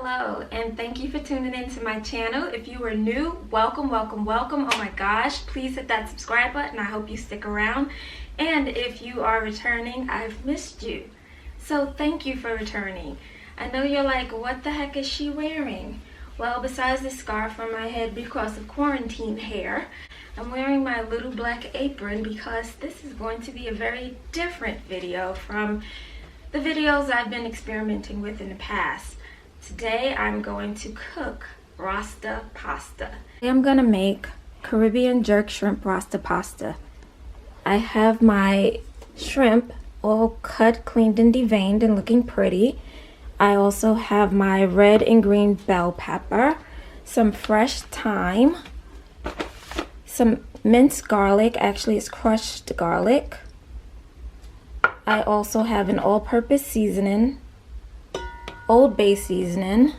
Hello, and thank you for tuning into my channel. If you are new, welcome, welcome, welcome. Oh my gosh, please hit that subscribe button. I hope you stick around. And if you are returning, I've missed you. So thank you for returning. I know you're like, what the heck is she wearing? Well, besides the scarf on my head because of quarantine hair, I'm wearing my little black apron because this is going to be a very different video from the videos I've been experimenting with in the past. Today I'm going to cook Rasta pasta. I'm gonna make Caribbean jerk shrimp Rasta pasta. I have my shrimp all cut, cleaned, and deveined and looking pretty. I also have my red and green bell pepper, some fresh thyme, some minced garlic, actually it's crushed garlic. I also have an all-purpose seasoning, Old Bay seasoning,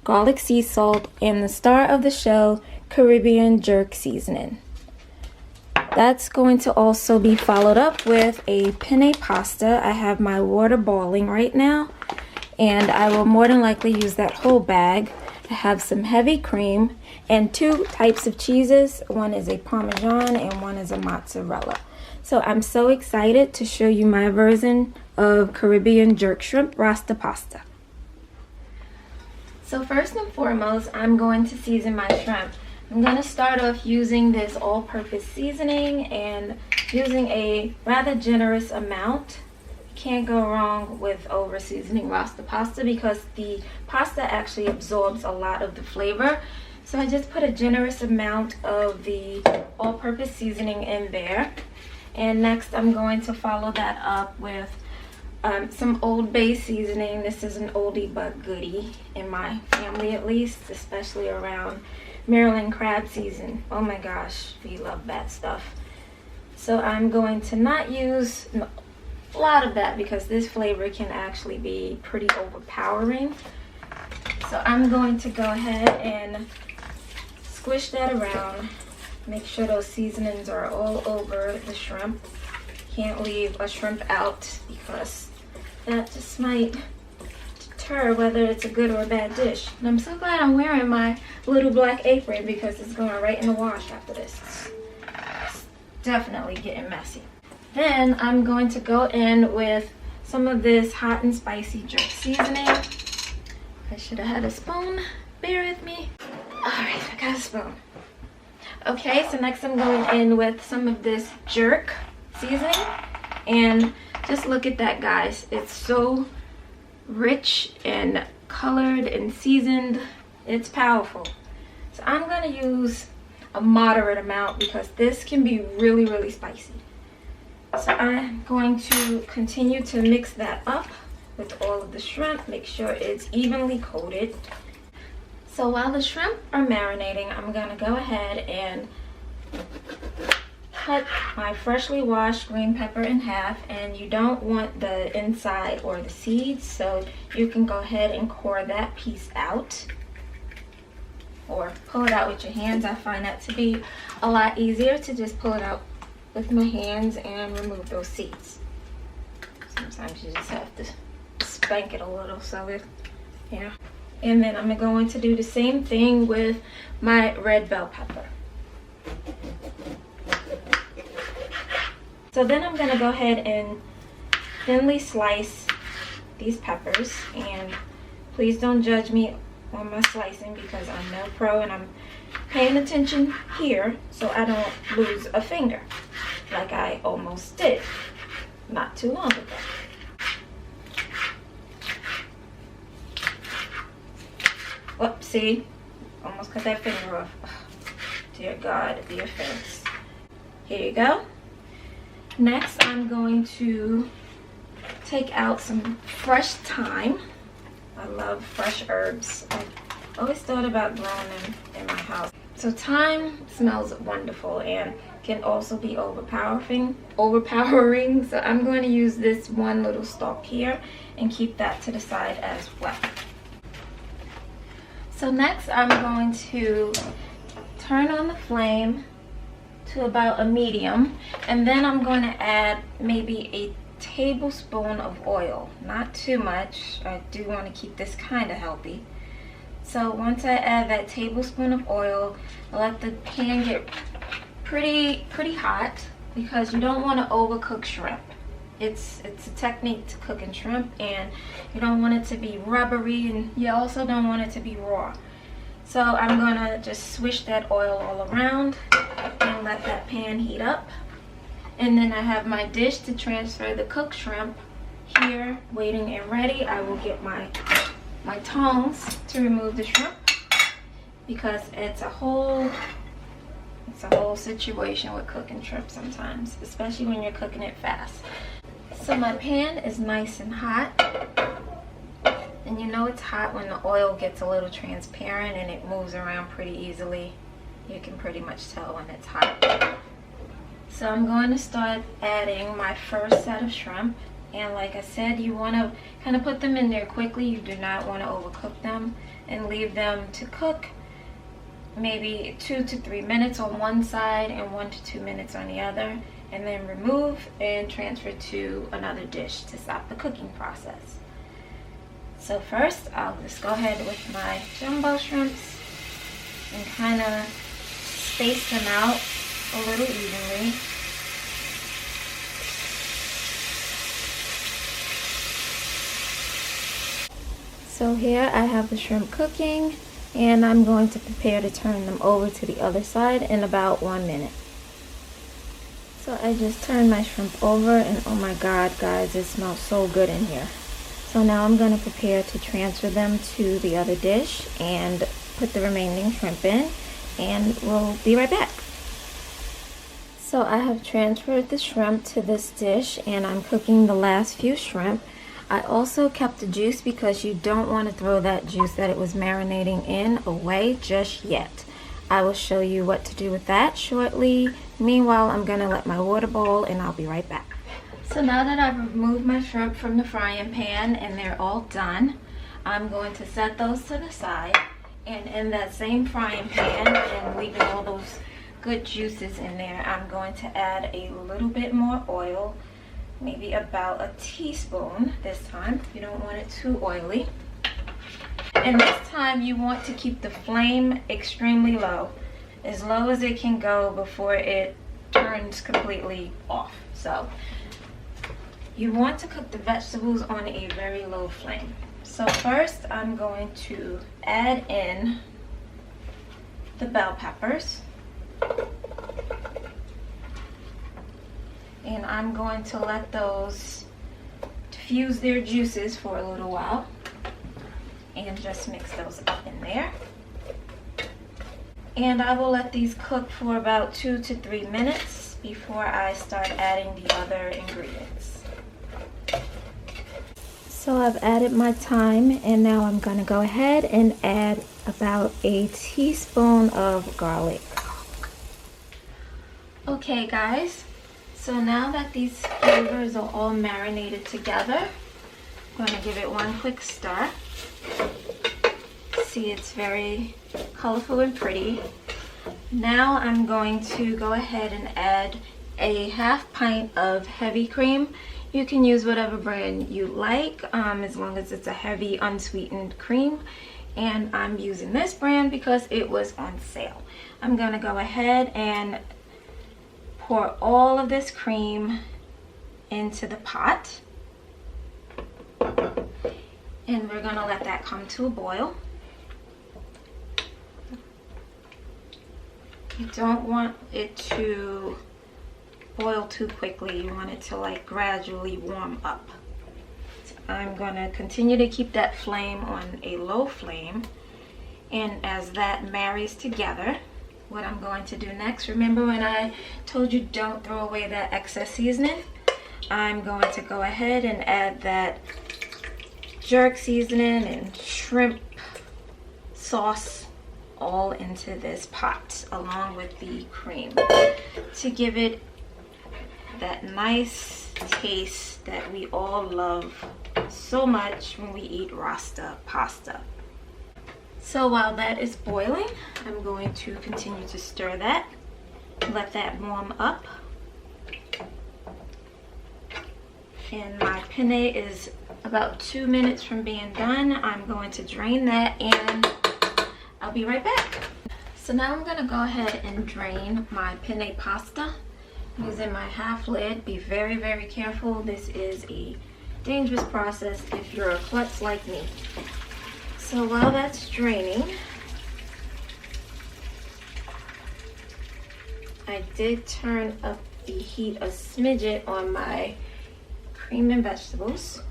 garlic sea salt, and the star of the show, Caribbean jerk seasoning. That's going to also be followed up with a penne pasta. I have my water boiling right now, and I will more than likely use that whole bag. I have some heavy cream and two types of cheeses. One is a Parmesan and one is a mozzarella. So I'm so excited to show you my version of Caribbean jerk shrimp Rasta pasta. So first and foremost, I'm going to season my shrimp. I'm going to start off using this all-purpose seasoning and using a rather generous amount. Can't go wrong with over seasoning Rasta pasta because the pasta actually absorbs a lot of the flavor. So I just put a generous amount of the all-purpose seasoning in there. And next I'm going to follow that up with some Old Bay seasoning. This is an oldie but goodie in my family, at least, especially around Maryland crab season. Oh my gosh, we love that stuff. So I'm going to not use a lot of that because this flavor can actually be pretty overpowering. So I'm going to go ahead and squish that around. Make sure those seasonings are all over the shrimp. Can't leave a shrimp out because that just might deter whether it's a good or a bad dish. And I'm so glad I'm wearing my little black apron because it's going right in the wash after this. It's definitely getting messy. Then I'm going to go in with some of this hot and spicy jerk seasoning. I should have had a spoon. Bear with me. Alright, I got a spoon. Okay, so next I'm going in with some of this jerk seasoning. And just look at that, guys. It's so rich and colored and seasoned. It's powerful. So I'm going to use a moderate amount because this can be really, really spicy. So I'm going to continue to mix that up with all of the shrimp. Make sure it's evenly coated. So while the shrimp are marinating, I'm going to go ahead and cut my freshly washed green pepper in half. And you don't want the inside or the seeds, so you can go ahead and core that piece out. Or pull it out with your hands. I find that to be a lot easier to just pull it out with my hands and remove those seeds. Sometimes you just have to spank it a little so it, yeah. And then I'm going to do the same thing with my red bell pepper. So then I'm going to go ahead and thinly slice these peppers. And please don't judge me on my slicing because I'm no pro and I'm paying attention here so I don't lose a finger like I almost did not too long ago. Whoops, see? Almost cut that finger off. Oh, dear God, the offense. Here you go. Next, I'm going to take out some fresh thyme. I love fresh herbs. I've always thought about growing them in my house. So thyme smells wonderful and can also be overpowering. So I'm going to use this one little stalk here and keep that to the side as well. So next I'm going to turn on the flame to about a medium, and then I'm going to add maybe a tablespoon of oil, not too much. I do want to keep this kind of healthy. So once I add that tablespoon of oil, I let the pan get pretty hot, because you don't want to overcook shrimp. It's a technique to cooking shrimp, and you don't want it to be rubbery, and you also don't want it to be raw. So I'm gonna just swish that oil all around and let that pan heat up. And then I have my dish to transfer the cooked shrimp here waiting and ready. I will get my tongs to remove the shrimp, because it's a whole situation with cooking shrimp sometimes, especially when you're cooking it fast. So my pan is nice and hot, and you know it's hot when the oil gets a little transparent and it moves around pretty easily. You can pretty much tell when it's hot. So I'm going to start adding my first set of shrimp, and like I said, you want to kind of put them in there quickly. You do not want to overcook them, and leave them to cook maybe 2 to 3 minutes on one side and 1 to 2 minutes on the other, and then remove and transfer to another dish to stop the cooking process. So first, I'll just go ahead with my jumbo shrimps and kind of space them out a little evenly. So here I have the shrimp cooking, and I'm going to prepare to turn them over to the other side in about 1 minute. So I just turned my shrimp over, and oh my god guys, it smells so good in here. So now I'm going to prepare to transfer them to the other dish and put the remaining shrimp in, and we'll be right back. So I have transferred the shrimp to this dish, and I'm cooking the last few shrimp. I also kept the juice, because you don't want to throw that juice that it was marinating in away just yet. I will show you what to do with that shortly. Meanwhile, I'm going to let my water boil, and I'll be right back. So now that I've removed my shrimp from the frying pan and they're all done, I'm going to set those to the side, and in that same frying pan, and leaving all those good juices in there, I'm going to add a little bit more oil, maybe about a teaspoon this time. You don't want it too oily. And this time you want to keep the flame extremely low, as low as it can go before it turns completely off. So you want to cook the vegetables on a very low flame. So first I'm going to add in the bell peppers. And I'm going to let those diffuse their juices for a little while, and just mix those up in there. And I will let these cook for about 2 to 3 minutes before I start adding the other ingredients. So I've added my thyme, and now I'm going to go ahead and add about a teaspoon of garlic. Okay guys, so now that these flavors are all marinated together, I'm going to give it one quick stir. See, it's very colorful and pretty. Now I'm going to go ahead and add a half pint of heavy cream. You can use whatever brand you like, as long as it's a heavy unsweetened cream. And I'm using this brand because it was on sale. I'm going to go ahead and pour all of this cream into the pot, and we're going to let that come to a boil. You don't want it to boil too quickly. You want it to like gradually warm up. So I'm going to continue to keep that flame on a low flame, and as that marries together, what I'm going to do next, remember when I told you don't throw away that excess seasoning? I'm going to go ahead and add that jerk seasoning and shrimp sauce all into this pot along with the cream to give it that nice taste that we all love so much when we eat Rasta pasta. So while that is boiling, I'm going to continue to stir that, let that warm up. And my penne is about 2 minutes from being done. I'm going to drain that and I'll be right back. So now I'm gonna go ahead and drain my penne pasta using my half lid. Be very, very careful. This is a dangerous process if you're a klutz like me. So while that's draining, I did turn up the heat a smidget on my cream and vegetables.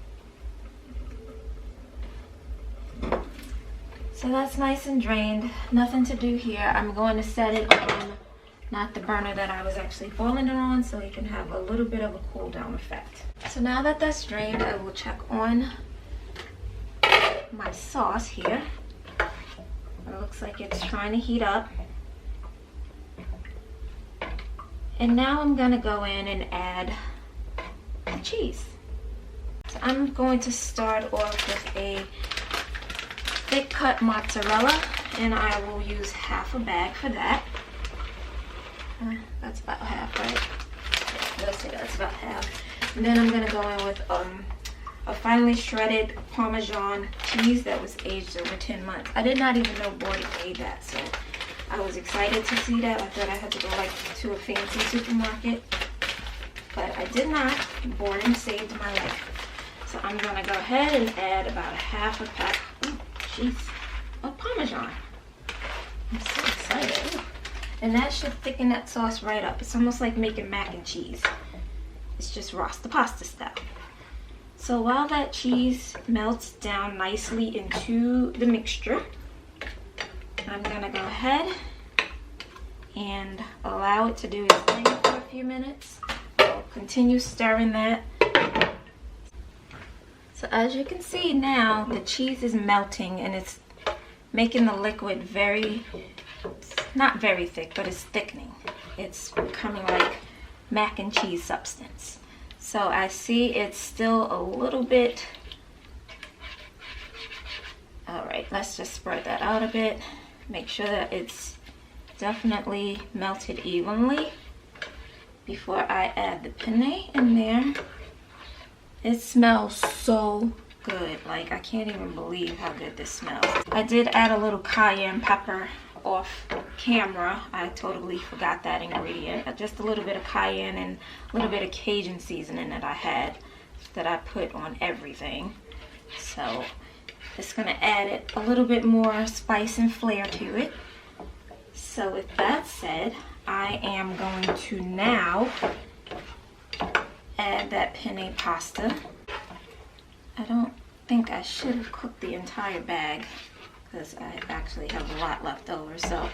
So that's nice and drained. Nothing to do here. I'm going to set it on not the burner that I was actually boiling it on, so it can have a little bit of a cool down effect. So now that that's drained, I will check on my sauce here. It looks like it's trying to heat up. And now I'm gonna go in and add the cheese. So I'm going to start off with a thick cut mozzarella, and I will use half a bag for that. That's about half, right? Yeah, let's say that's about half. And then I'm gonna go in with a finely shredded Parmesan cheese that was aged over 10 months. I did not even know Bordy made that, so I was excited to see that. I thought I had to go like to a fancy supermarket, but I did not. Boredom saved my life. So I'm gonna go ahead and add about a half a pack, of Parmesan. I'm so excited. Ooh. And that should thicken that sauce right up. It's almost like making mac and cheese. It's just Rasta pasta style. So while that cheese melts down nicely into the mixture, I'm gonna go ahead and allow it to do its thing for a few minutes. I'll continue stirring that. So as you can see now, the cheese is melting and it's making the liquid not very thick, but it's thickening. It's becoming like mac and cheese substance. So I see it's still a little bit. All right, let's just spread that out a bit. Make sure that it's definitely melted evenly before I add the penne in there. It smells so good. Like, I can't even believe how good this smells. I did add a little cayenne pepper off camera. I totally forgot that ingredient. Just a little bit of cayenne and a little bit of Cajun seasoning that I had that I put on everything. So it's gonna add it a little bit more spice and flair to it. So with that said, I am going to now add that penne pasta. I don't think I should have cooked the entire bag because I actually have a lot left over. So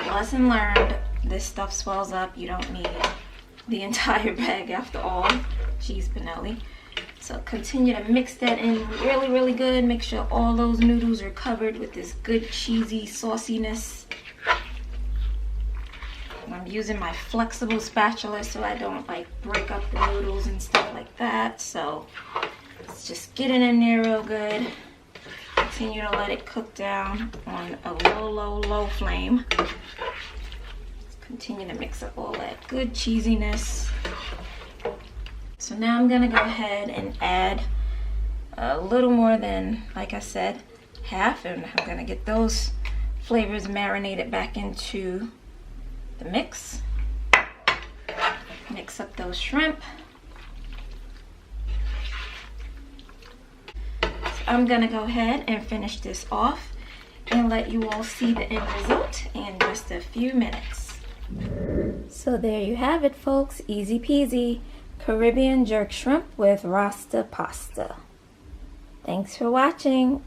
lesson learned, this stuff swells up. You don't need the entire bag after all. Cheese panelli. So continue to mix that in really, really good. Make sure all those noodles are covered with this good cheesy sauciness. And I'm using my flexible spatula so I don't like break up the noodles and stuff like that. So let's just get it in there real good. Continue to let it cook down on a low flame. Just continue to mix up all that good cheesiness. So now I'm gonna go ahead and add a little more than, like I said, half, and I'm gonna get those flavors marinated back into the mix. Mix up those shrimp. So I'm gonna go ahead and finish this off and let you all see the end result in just a few minutes. So there you have it, folks. Easy peasy. Caribbean jerk shrimp with Rasta pasta. Thanks for watching.